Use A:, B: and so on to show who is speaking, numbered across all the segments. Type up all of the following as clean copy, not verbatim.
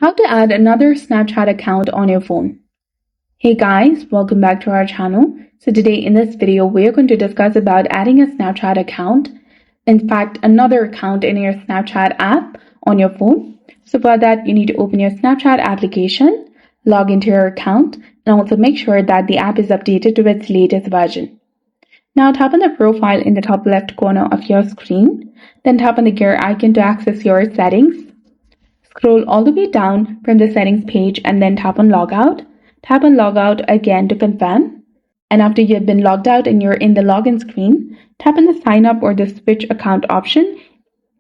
A: How to add another Snapchat account on your phone. Hey guys, welcome back to our channel. So today in this video, we're going to discuss about adding a Snapchat account. In fact, another account in your Snapchat app on your phone. So for that, you need to open your Snapchat application, log into your account, and also make sure that the app is updated to its latest version. Now tap on the profile in the top left corner of your screen. Then tap on the gear icon to access your settings. Scroll all the way down from the settings page and then tap on logout. Tap on logout again to confirm. And after you have been logged out and you're in the login screen, tap on the sign up or the switch account option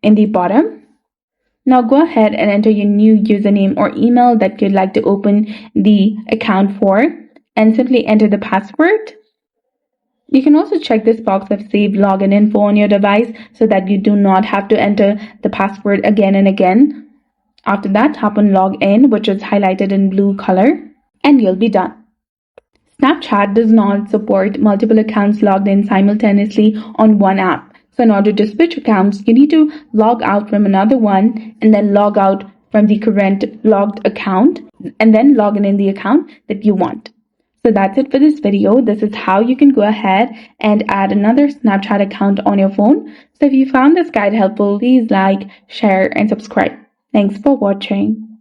A: in the bottom. Now go ahead and enter your new username or email that you'd like to open the account for and simply enter the password. You can also check this box of save login info on your device so that you do not have to enter the password again and again. After that, tap on log in, which is highlighted in blue color, and you'll be done. Snapchat does not support multiple accounts logged in simultaneously on one app. So in order to switch accounts, you need to log out from another one and then log out from the current logged account and then log in the account that you want. So that's it for this video. This is how you can go ahead and add another Snapchat account on your phone. So if you found this guide helpful, please like, share, and subscribe. Thanks for watching.